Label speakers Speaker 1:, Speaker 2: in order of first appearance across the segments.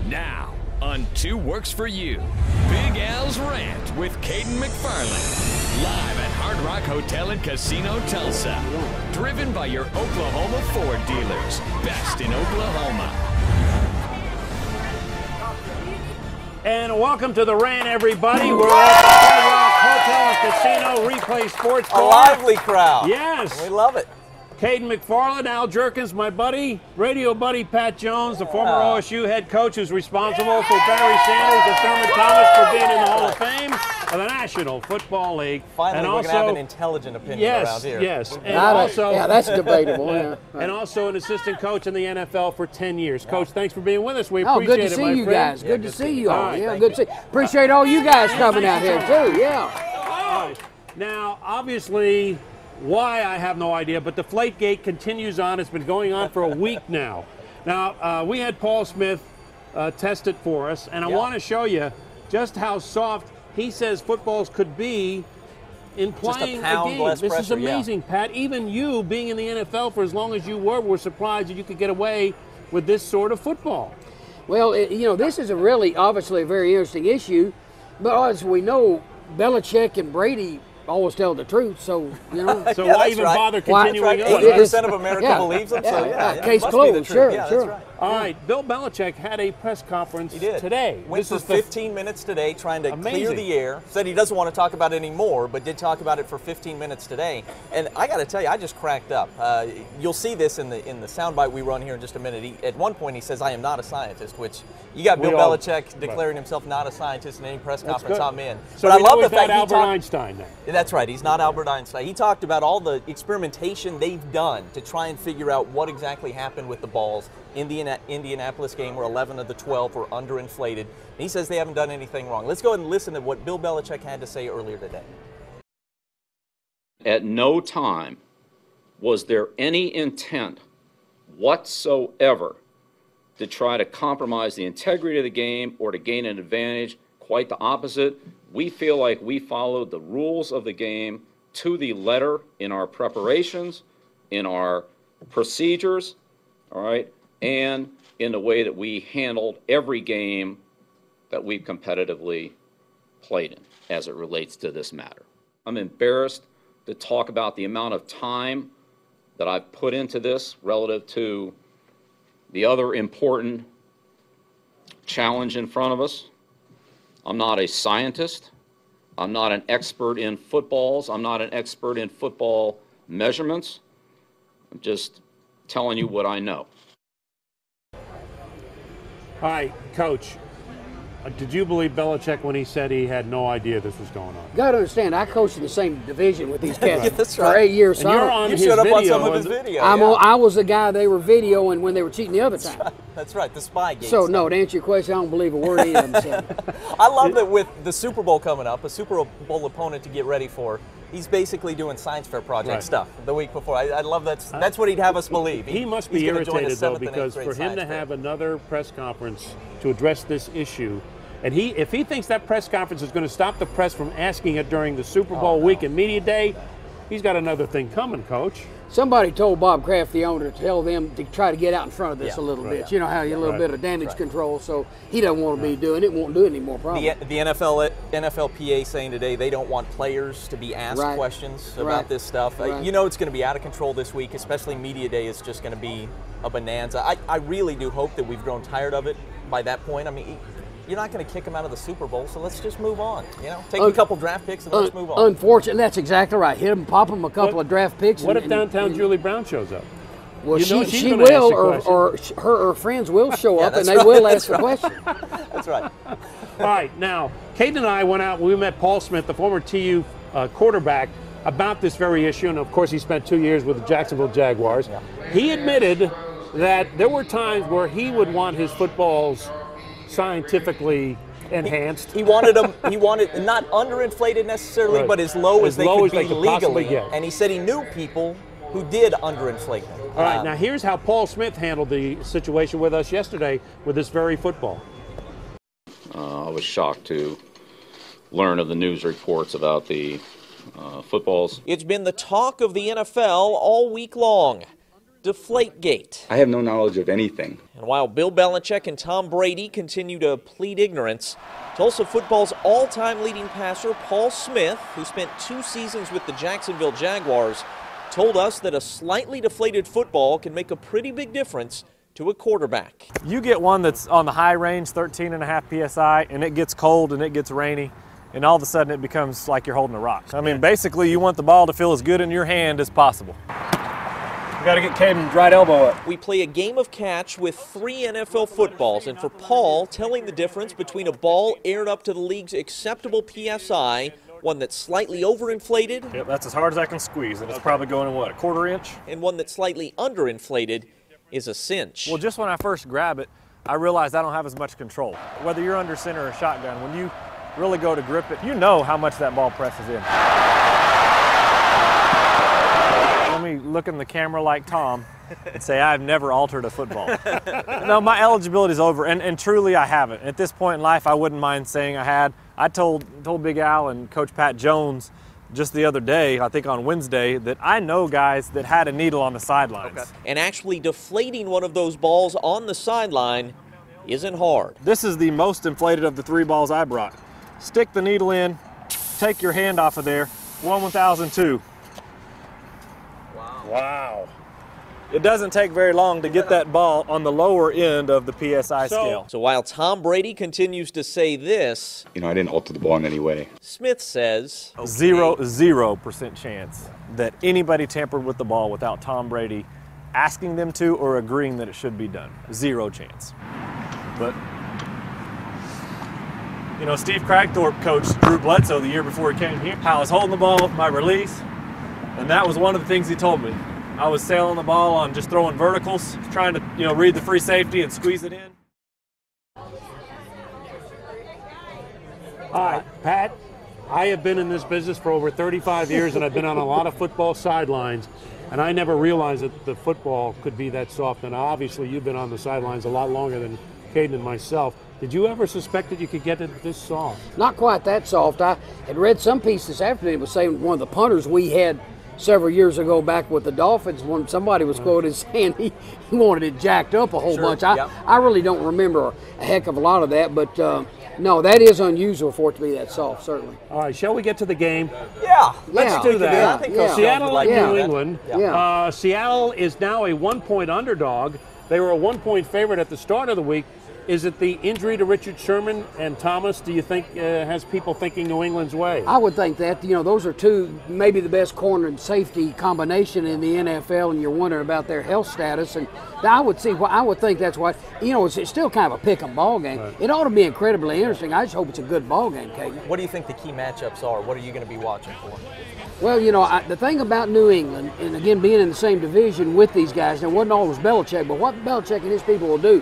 Speaker 1: Now, on Two Works for You, Big Al's Rant with Cayden McFarland. Live at Hard Rock Hotel and Casino, Tulsa. Driven by your Oklahoma Ford dealers. Best in Oklahoma.
Speaker 2: And welcome to the Rant, everybody. We're at the Hard Rock Hotel and Casino Replay Sports Bar.
Speaker 3: A lively crowd.
Speaker 2: Yes.
Speaker 3: We love it.
Speaker 2: Cayden McFarland, Al Jerkins, my buddy, radio buddy Pat Jones, the former OSU head coach who's responsible for Barry Sanders and Thurman Thomas for being in the Hall of Fame of the National Football League.
Speaker 3: Finally,
Speaker 2: and
Speaker 3: we're
Speaker 2: also,
Speaker 3: going to have an intelligent opinion around here.
Speaker 2: Yes, and also,
Speaker 4: yeah, that's debatable. Yeah.
Speaker 2: And also an assistant coach in the NFL for 10 years. Coach, thanks for being with us. We appreciate it,
Speaker 4: good to see you guys. Good to see you all.
Speaker 2: Right,
Speaker 4: Yeah, good to see. Appreciate all you guys coming out here too. Yeah.
Speaker 2: All right. Now, obviously, why I have no idea, but Deflategate continues on. It's been going on for a week now. Now, we had Paul Smith test it for us, and I want to show you just how soft he says footballs could be in playing a game. This is amazing, Pat. Even you, being in the NFL for as long as you were surprised that you could get away with this sort of football.
Speaker 4: Well, this is obviously a very interesting issue, but as we know, Belichick and Brady always tell the truth, so
Speaker 2: So why even bother continuing on?
Speaker 3: 80% of America believes them,
Speaker 4: case closed. Sure.
Speaker 3: That's right.
Speaker 2: All right, Bill Belichick had a press conference today.
Speaker 3: Went for 15 minutes today trying to clear the air. Said he doesn't want to talk about it anymore, but did talk about it for 15 minutes today. And I got to tell you, I just cracked up. You'll see this in the soundbite we run here in just a minute. At one point, he says, "I am not a scientist," which you got Bill Belichick declaring himself not a scientist in any press conference I'm in.
Speaker 2: So
Speaker 3: but I love the fact
Speaker 2: Albert Einstein then.
Speaker 3: That's right. He's not Albert Einstein. He talked about all the experimentation they've done to try and figure out what exactly happened with the balls in the Indianapolis game where 11 of the 12 were underinflated. And he says they haven't done anything wrong. Let's go ahead and listen to what Bill Belichick had to say earlier today.
Speaker 5: At no time was there any intent whatsoever to try to compromise the integrity of the game or to gain an advantage. Quite the opposite. We feel like we followed the rules of the game to the letter in our preparations, in our procedures, all right, and in the way that we handled every game that we've competitively played in as it relates to this matter. I'm embarrassed to talk about the amount of time that I've put into this relative to the other important challenge in front of us. I'm not a scientist. I'm not an expert in footballs. I'm not an expert in football measurements. I'm just telling you what I know.
Speaker 2: All right, Coach, did you believe Belichick when he said he had no idea this was going on?
Speaker 4: You got to understand, I coached in the same division with these cats
Speaker 3: for
Speaker 4: 8 years.
Speaker 2: And you're on
Speaker 3: you
Speaker 2: his
Speaker 3: showed up
Speaker 2: video.
Speaker 3: on some of his video.
Speaker 4: I was the guy they were videoing when they were cheating the other time.
Speaker 3: That's right, the spy game.
Speaker 4: So, no, to answer your question, I don't believe a word either of them said.
Speaker 3: I love that with the Super Bowl coming up, a Super Bowl opponent to get ready for, he's basically doing science fair project stuff the week before. I love that. That's what he'd have us believe.
Speaker 2: He must be irritated, though, because for him to have another press conference to address this issue, and if he thinks that press conference is going to stop the press from asking it during the Super Bowl week and media day, he's got another thing coming, Coach.
Speaker 4: Somebody told Bob Kraft, the owner, to tell them to try to get out in front of this a little bit. You know how you a little bit of damage control, so he doesn't want to be doing it, won't do it anymore, probably.
Speaker 3: The NFLPA saying today they don't want players to be asked questions about this stuff. You know it's going to be out of control this week, especially media day is just going to be a bonanza. I really do hope that we've grown tired of it by that point. I mean, you're not going to kick him out of the Super Bowl, so let's just move on. Take a couple draft picks and let's move on.
Speaker 4: Unfortunately, that's exactly right. Hit him, pop him a couple of draft picks.
Speaker 2: What if downtown Julie Brown shows up?
Speaker 4: Well, she will, or her friends will show up, and they will ask a question.
Speaker 3: That's right.
Speaker 2: All right, now, Cayden and I went out, we met Paul Smith, the former TU quarterback, about this very issue, and of course he spent 2 years with the Jacksonville Jaguars. Yeah. He admitted that there were times where he would want his footballs scientifically enhanced.
Speaker 3: He wanted them. He wanted not underinflated necessarily, but as low as they could be legally. And he said he knew people who did underinflate them.
Speaker 2: All right. Now here's how Paul Smith handled the situation with us yesterday with this very football.
Speaker 5: I was shocked to learn of the news reports about the footballs.
Speaker 6: It's been the talk of the NFL all week long. Deflategate.
Speaker 7: I have no knowledge of anything.
Speaker 6: And while Bill Belichick and Tom Brady continue to plead ignorance, Tulsa football's all-time leading passer, Paul Smith, who spent 2 seasons with the Jacksonville Jaguars, told us that a slightly deflated football can make a pretty big difference to a quarterback.
Speaker 8: You get one that's on the high range, 13.5 PSI, and it gets cold and it gets rainy, and all of a sudden it becomes like you're holding a rock. I mean, basically you want the ball to feel as good in your hand as possible. You got to get Cayden's right elbow up.
Speaker 6: We play a game of catch with 3 NFL footballs, and for Paul, telling the difference between a ball aired up to the league's acceptable PSI, one that's slightly overinflated.
Speaker 8: Yep, that's as hard as I can squeeze, and it's probably going in, what, a 1/4 inch?
Speaker 6: And one that's slightly underinflated is a cinch.
Speaker 8: Well, just when I first grab it, I realized I don't have as much control. Whether you're under center or shotgun, when you really go to grip it, you know how much that ball presses in. Let me look in the camera like Tom and say I've never altered a football. No, my eligibility's over, and truly I haven't. At this point in life, I wouldn't mind saying I had. I told Big Al and Coach Pat Jones just the other day, I think on Wednesday, that I know guys that had a needle on the sidelines.
Speaker 6: Okay. And actually deflating one of those balls on the sideline isn't hard.
Speaker 8: This is the most inflated of the 3 balls I brought. Stick the needle in, take your hand off of there, 1/1002. Wow. It doesn't take very long to get that ball on the lower end of the PSI scale.
Speaker 6: So while Tom Brady continues to say this,
Speaker 7: I didn't alter the ball in any way.
Speaker 6: Smith says
Speaker 8: 0% chance that anybody tampered with the ball without Tom Brady asking them to or agreeing that it should be done. 0 chance. But, Steve Cragthorpe coached Drew Bledsoe the year before he came here. I was holding the ball with my release, and that was one of the things he told me. I was sailing the ball on just throwing verticals, trying to, read the free safety and squeeze it in.
Speaker 2: All right, Pat, I have been in this business for over 35 years, and I've been on a lot of football sidelines, and I never realized that the football could be that soft. And obviously, you've been on the sidelines a lot longer than Cayden and myself. Did you ever suspect that you could get it this soft?
Speaker 4: Not quite that soft. I had read some piece this afternoon. It was saying one of the punters we had several years ago back with the Dolphins, when somebody was quoted saying he wanted it jacked up a whole bunch. I really don't remember a heck of a lot of that, but no, that is unusual for it to be that soft, certainly.
Speaker 2: All right, shall we get to the game?
Speaker 3: Yeah.
Speaker 2: Let's do that.
Speaker 3: I think
Speaker 2: Seattle
Speaker 3: like
Speaker 2: New England.
Speaker 4: Yeah.
Speaker 2: Seattle is now a 1-point underdog. They were a 1-point favorite at the start of the week. Is it the injury to Richard Sherman and Thomas, do you think, has people thinking New England's way?
Speaker 4: I would think that. Those are two, maybe the best corner and safety combination in the NFL, and you're wondering about their health status. And I would think that's what, it's still kind of a pick 'em ball game. Right. It ought to be incredibly interesting. I just hope it's a good ball game, Cayden.
Speaker 3: What do you think the key matchups are? What are you going to be watching for?
Speaker 4: Well, the thing about New England, and again, being in the same division with these guys, it wasn't always Belichick, but what Belichick and his people will do,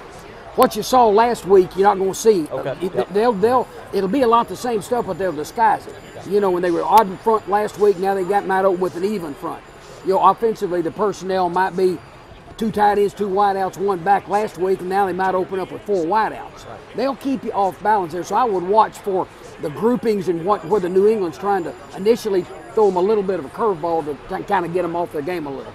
Speaker 4: what you saw last week, you're not going to see.
Speaker 3: Okay.
Speaker 4: It'll be a lot the same stuff, but they'll disguise it. When they were odd in front last week, now they got might open with an even front. Offensively, the personnel might be 2 tight ends, 2 wideouts, 1 back last week, and now they might open up with 4 wideouts. Right. They'll keep you off balance there, so I would watch for the groupings and where the New England's trying to initially throw them a little bit of a curveball to kind of get them off their game a little.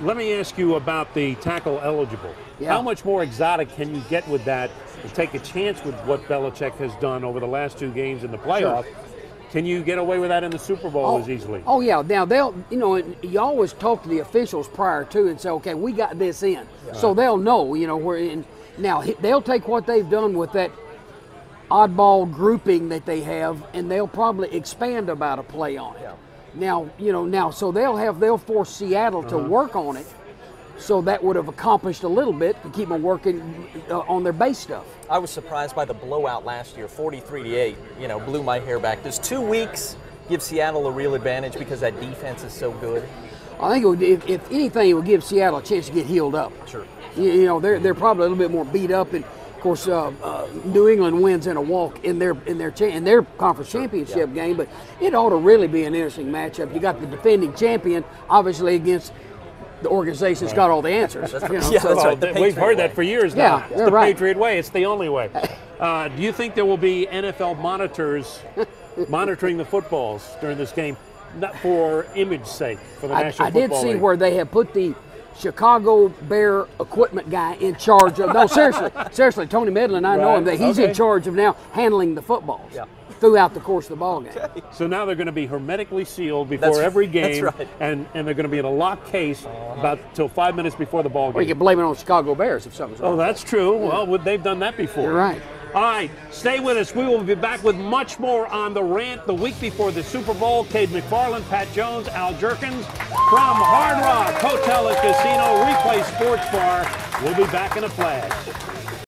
Speaker 2: Let me ask you about the tackle eligible.
Speaker 4: Yeah.
Speaker 2: How much more exotic can you get with that to take a chance with what Belichick has done over the last 2 games in the playoff? Sure. Can you get away with that in the Super Bowl as easily?
Speaker 4: Oh, yeah. Now, you always talk to the officials prior to and say, okay, we got this in. Right. So they'll know, we're in. Now, they'll take what they've done with that oddball grouping that they have, and they'll probably expand about a play on it. Yeah. Now, so they'll force Seattle to work on it. So that would have accomplished a little bit to keep them working on their base stuff.
Speaker 3: I was surprised by the blowout last year, 43-8. Blew my hair back. Does 2 weeks give Seattle a real advantage because that defense is so good?
Speaker 4: I think if anything, it would give Seattle a chance to get healed up.
Speaker 3: Sure.
Speaker 4: They're probably a little bit more beat up, and of course, New England wins in a walk in their conference championship game. But it ought to really be an interesting matchup. You got the defending champion, obviously, against the organization's got all the answers.
Speaker 3: That's right.
Speaker 2: We've heard that for years now.
Speaker 4: Yeah,
Speaker 2: it's the Patriot way. It's the only way. Do you think there will be NFL monitors monitoring the footballs during this game, not for image sake, for the National Football League?
Speaker 4: I did see where they have put the Chicago Bear equipment guy in charge of. No, seriously, Tony Medlin, I know him. That he's in charge of now handling the footballs throughout the course of the ball game.
Speaker 2: So now they're going to be hermetically sealed before every game,
Speaker 3: that's right.
Speaker 2: and they're going to be in a locked case about till 5 minutes before the ball game.
Speaker 4: Or you can blame it on Chicago Bears if something's wrong.
Speaker 2: Oh, that's true. Well, they've done that before.
Speaker 4: You're right.
Speaker 2: All right, stay with us. We will be back with much more on the Rant the week before the Super Bowl. Cayden McFarland, Pat Jones, Al Jerkins from Hard Rock Hotel and Casino Replay Sports Bar. We'll be back in a flash.